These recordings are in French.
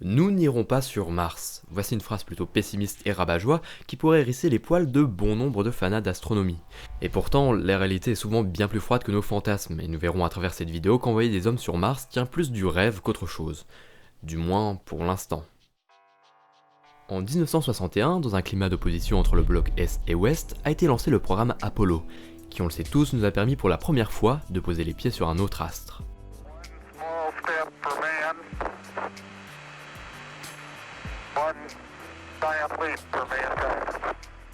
Nous n'irons pas sur Mars. Voici une phrase plutôt pessimiste et rabat-joie qui pourrait hérisser les poils de bon nombre de fanats d'astronomie. Et pourtant, la réalité est souvent bien plus froide que nos fantasmes, et nous verrons à travers cette vidéo qu'envoyer des hommes sur Mars tient plus du rêve qu'autre chose. Du moins pour l'instant. En 1961, dans un climat d'opposition entre le bloc Est et Ouest, a été lancé le programme Apollo, qui on le sait tous nous a permis pour la première fois de poser les pieds sur un autre astre.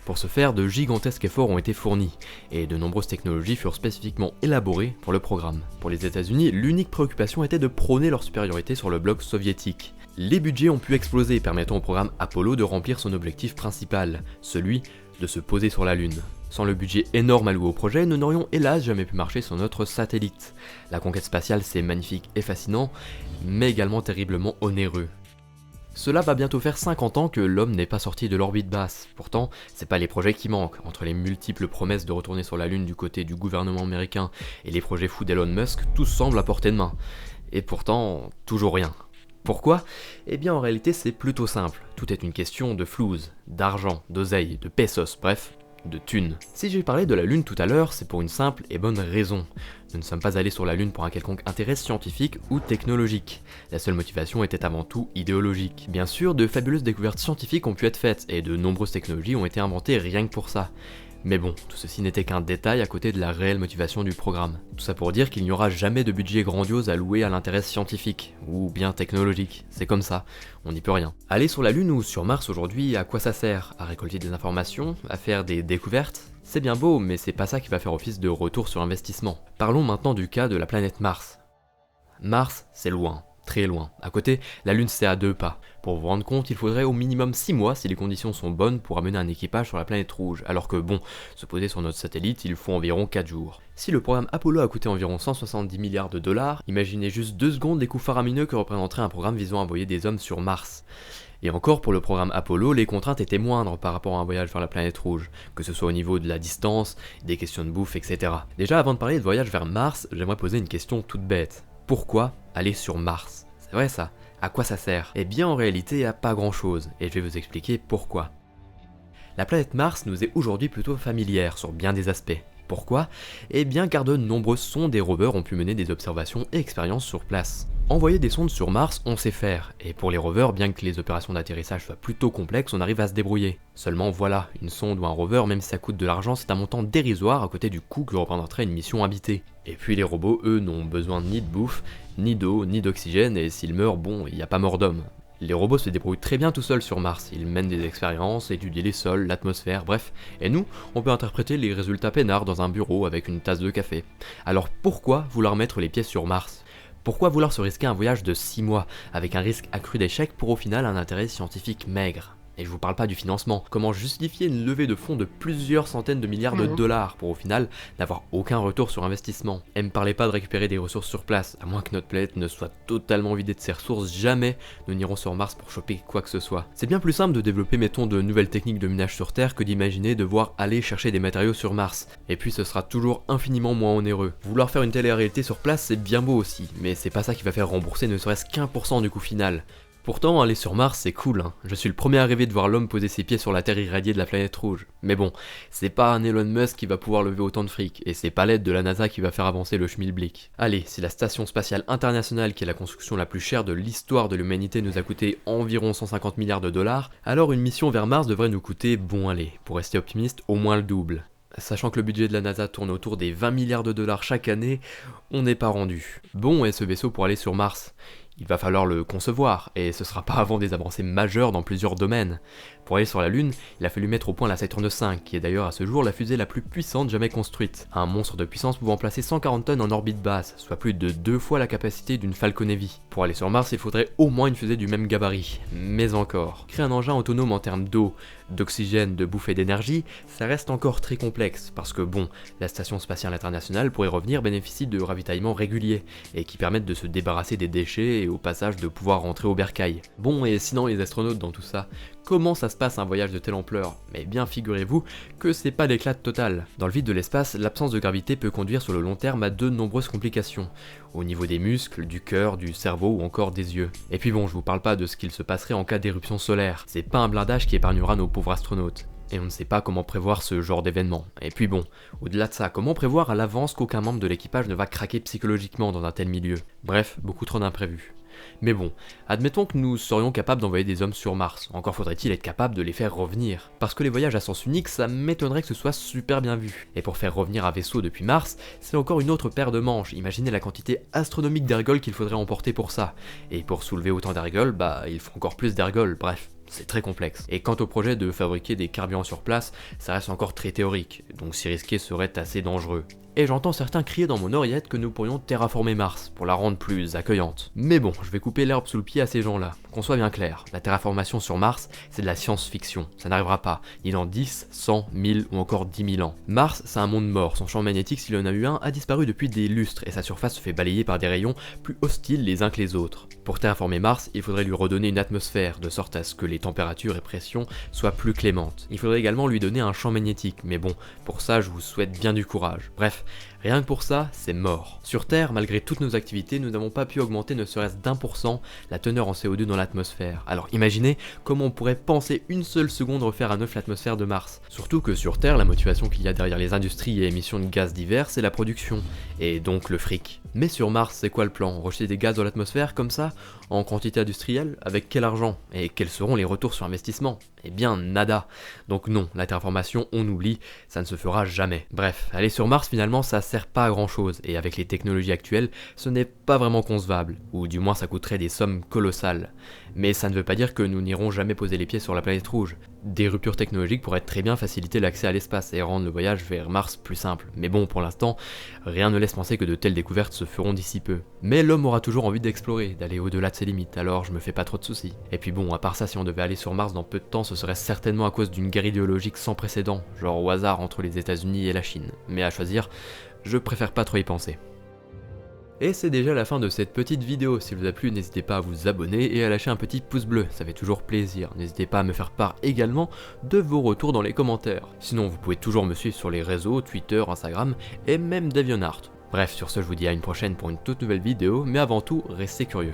Pour ce faire, de gigantesques efforts ont été fournis, et de nombreuses technologies furent spécifiquement élaborées pour le programme. Pour les États-Unis, l'unique préoccupation était de prôner leur supériorité sur le bloc soviétique. Les budgets ont pu exploser, permettant au programme Apollo de remplir son objectif principal, celui de se poser sur la Lune. Sans le budget énorme alloué au projet, nous n'aurions hélas jamais pu marcher sur notre satellite. La conquête spatiale, c'est magnifique et fascinant, mais également terriblement onéreux. Cela va bientôt faire 50 ans que l'homme n'est pas sorti de l'orbite basse. Pourtant, c'est pas les projets qui manquent. Entre les multiples promesses de retourner sur la Lune du côté du gouvernement américain et les projets fous d'Elon Musk, tout semble à portée de main. Et pourtant, toujours rien. Pourquoi ? Eh bien en réalité c'est plutôt simple. Tout est une question de flouze, d'argent, d'oseille, de pesos, bref, de thunes. Si j'ai parlé de la Lune tout à l'heure, c'est pour une simple et bonne raison. Nous ne sommes pas allés sur la Lune pour un quelconque intérêt scientifique ou technologique. La seule motivation était avant tout idéologique. Bien sûr, de fabuleuses découvertes scientifiques ont pu être faites, et de nombreuses technologies ont été inventées rien que pour ça. Mais bon, tout ceci n'était qu'un détail à côté de la réelle motivation du programme. Tout ça pour dire qu'il n'y aura jamais de budget grandiose alloué à l'intérêt scientifique, ou bien technologique, c'est comme ça, on n'y peut rien. Aller sur la Lune ou sur Mars aujourd'hui, à quoi ça sert ? À récolter des informations ? À faire des découvertes ? C'est bien beau, mais c'est pas ça qui va faire office de retour sur investissement. Parlons maintenant du cas de la planète Mars. Mars, c'est loin. Très loin. À côté, la Lune c'est à 2 pas. Pour vous rendre compte, il faudrait au minimum 6 mois si les conditions sont bonnes pour amener un équipage sur la planète rouge, alors que bon, se poser sur notre satellite, il faut environ 4 jours. Si le programme Apollo a coûté environ 170 milliards de dollars, imaginez juste 2 secondes les coûts faramineux que représenterait un programme visant à envoyer des hommes sur Mars. Et encore, pour le programme Apollo, les contraintes étaient moindres par rapport à un voyage vers la planète rouge, que ce soit au niveau de la distance, des questions de bouffe, etc. Déjà, avant de parler de voyage vers Mars, j'aimerais poser une question toute bête. Pourquoi aller sur Mars ? C'est vrai ça, à quoi ça sert ? Eh bien en réalité à pas grand chose, et je vais vous expliquer pourquoi. La planète Mars nous est aujourd'hui plutôt familière sur bien des aspects. Pourquoi ? Eh bien car de nombreuses sondes et rovers ont pu mener des observations et expériences sur place. Envoyer des sondes sur Mars, on sait faire, et pour les rovers, bien que les opérations d'atterrissage soient plutôt complexes, on arrive à se débrouiller. Seulement voilà, une sonde ou un rover, même si ça coûte de l'argent, c'est un montant dérisoire à côté du coût que représenterait une mission habitée. Et puis les robots, eux, n'ont besoin ni de bouffe, ni d'eau, ni d'oxygène, et s'ils meurent, bon, il n'y a pas mort d'homme. Les robots se débrouillent très bien tout seuls sur Mars, ils mènent des expériences, étudient les sols, l'atmosphère, bref, et nous, on peut interpréter les résultats peinards dans un bureau avec une tasse de café. Alors pourquoi vouloir mettre les pieds sur Mars ? Pourquoi vouloir se risquer un voyage de 6 mois, avec un risque accru d'échec pour au final un intérêt scientifique maigre ? Et je vous parle pas du financement, comment justifier une levée de fonds de plusieurs centaines de milliards de dollars pour au final n'avoir aucun retour sur investissement. Et me parlez pas de récupérer des ressources sur place, à moins que notre planète ne soit totalement vidée de ses ressources, jamais nous n'irons sur Mars pour choper quoi que ce soit. C'est bien plus simple de développer mettons de nouvelles techniques de minage sur Terre que d'imaginer devoir aller chercher des matériaux sur Mars. Et puis ce sera toujours infiniment moins onéreux. Vouloir faire une telle réalité sur place c'est bien beau aussi, mais c'est pas ça qui va faire rembourser ne serait-ce qu'1% du coût final. Pourtant, aller sur Mars, c'est cool, hein. Je suis le premier à rêver de voir l'homme poser ses pieds sur la Terre irradiée de la planète rouge. Mais bon, c'est pas un Elon Musk qui va pouvoir lever autant de fric, et c'est pas l'aide de la NASA qui va faire avancer le schmilblick. Allez, si la Station Spatiale Internationale, qui est la construction la plus chère de l'histoire de l'humanité, nous a coûté environ 150 milliards de dollars, alors une mission vers Mars devrait nous coûter, bon allez, pour rester optimiste, au moins le double. Sachant que le budget de la NASA tourne autour des 20 milliards de dollars chaque année, on n'est pas rendu. Bon, et ce vaisseau pour aller sur Mars ? Il va falloir le concevoir, et ce sera pas avant des avancées majeures dans plusieurs domaines. Pour aller sur la Lune, il a fallu mettre au point la Saturn V, qui est d'ailleurs à ce jour la fusée la plus puissante jamais construite. Un monstre de puissance pouvant placer 140 tonnes en orbite basse, soit plus de 2 fois la capacité d'une Falcon Heavy. Pour aller sur Mars, il faudrait au moins une fusée du même gabarit. Mais encore. Créer un engin autonome en termes d'eau, d'oxygène, de bouffe et d'énergie, ça reste encore très complexe, parce que bon, la Station Spatiale Internationale pour y revenir bénéficie de ravitaillements réguliers, et qui permettent de se débarrasser des déchets et au passage de pouvoir rentrer au bercail. Bon, et sinon les astronautes dans tout ça, Comment ça se passe un voyage de telle ampleur? Mais bien figurez-vous que c'est pas l'éclat total. Dans le vide de l'espace, l'absence de gravité peut conduire sur le long terme à de nombreuses complications, au niveau des muscles, du cœur, du cerveau ou encore des yeux. Et puis bon, je vous parle pas de ce qu'il se passerait en cas d'éruption solaire, c'est pas un blindage qui épargnera nos pauvres astronautes. Et on ne sait pas comment prévoir ce genre d'événement. Et puis bon, au-delà de ça, comment prévoir à l'avance qu'aucun membre de l'équipage ne va craquer psychologiquement dans un tel milieu? Bref, beaucoup trop d'imprévus. Mais bon, admettons que nous serions capables d'envoyer des hommes sur Mars, encore faudrait-il être capable de les faire revenir. Parce que les voyages à sens unique, ça m'étonnerait que ce soit super bien vu. Et pour faire revenir un vaisseau depuis Mars, c'est encore une autre paire de manches, imaginez la quantité astronomique d'ergols qu'il faudrait emporter pour ça. Et pour soulever autant d'ergols, bah il faut encore plus d'ergols, bref. C'est très complexe. Et quant au projet de fabriquer des carburants sur place, ça reste encore très théorique, donc s'y risquer serait assez dangereux. Et j'entends certains crier dans mon oreillette que nous pourrions terraformer Mars, pour la rendre plus accueillante. Mais bon, je vais couper l'herbe sous le pied à ces gens-là. Qu'on soit bien clair, la terraformation sur Mars, c'est de la science-fiction. Ça n'arrivera pas, ni dans 10, 100, 1000 ou encore 10 000 ans. Mars, c'est un monde mort, son champ magnétique, s'il en a eu un, a disparu depuis des lustres, et sa surface se fait balayer par des rayons plus hostiles les uns que les autres. Pour terraformer Mars, il faudrait lui redonner une atmosphère, de sorte à ce que les températures et pressions soient plus clémentes. Il faudrait également lui donner un champ magnétique, mais bon, pour ça je vous souhaite bien du courage. Bref, rien que pour ça, c'est mort. Sur Terre, malgré toutes nos activités, nous n'avons pas pu augmenter ne serait-ce d'1% la teneur en CO2 dans l'atmosphère. Alors imaginez comment on pourrait penser une seule seconde refaire à neuf l'atmosphère de Mars. Surtout que sur Terre, la motivation qu'il y a derrière les industries et émissions de gaz divers, c'est la production, et donc le fric. Mais sur Mars, c'est quoi le plan? Rejeter des gaz dans l'atmosphère comme ça, en quantité industrielle? Avec quel argent? Et quels seront les retours sur investissement? Eh bien, nada. Donc non, la terraformation, on oublie, ça ne se fera jamais. Bref, aller sur Mars finalement, ça sert pas à grand chose, et avec les technologies actuelles, ce n'est pas vraiment concevable, ou du moins ça coûterait des sommes colossales. Mais ça ne veut pas dire que nous n'irons jamais poser les pieds sur la planète rouge. Des ruptures technologiques pourraient très bien faciliter l'accès à l'espace et rendre le voyage vers Mars plus simple. Mais bon, pour l'instant, rien ne laisse penser que de telles découvertes se feront d'ici peu. Mais l'homme aura toujours envie d'explorer, d'aller au-delà de ses limites, alors je me fais pas trop de soucis. Et puis bon, à part ça, si on devait aller sur Mars dans peu de temps, ce serait certainement à cause d'une guerre idéologique sans précédent, genre au hasard entre les États-Unis et la Chine. Mais à choisir, je préfère pas trop y penser. Et c'est déjà la fin de cette petite vidéo. Si elle vous a plu, n'hésitez pas à vous abonner et à lâcher un petit pouce bleu, ça fait toujours plaisir. N'hésitez pas à me faire part également de vos retours dans les commentaires. Sinon, vous pouvez toujours me suivre sur les réseaux, Twitter, Instagram et même DeviantArt. Bref, sur ce, je vous dis à une prochaine pour une toute nouvelle vidéo, mais avant tout, restez curieux.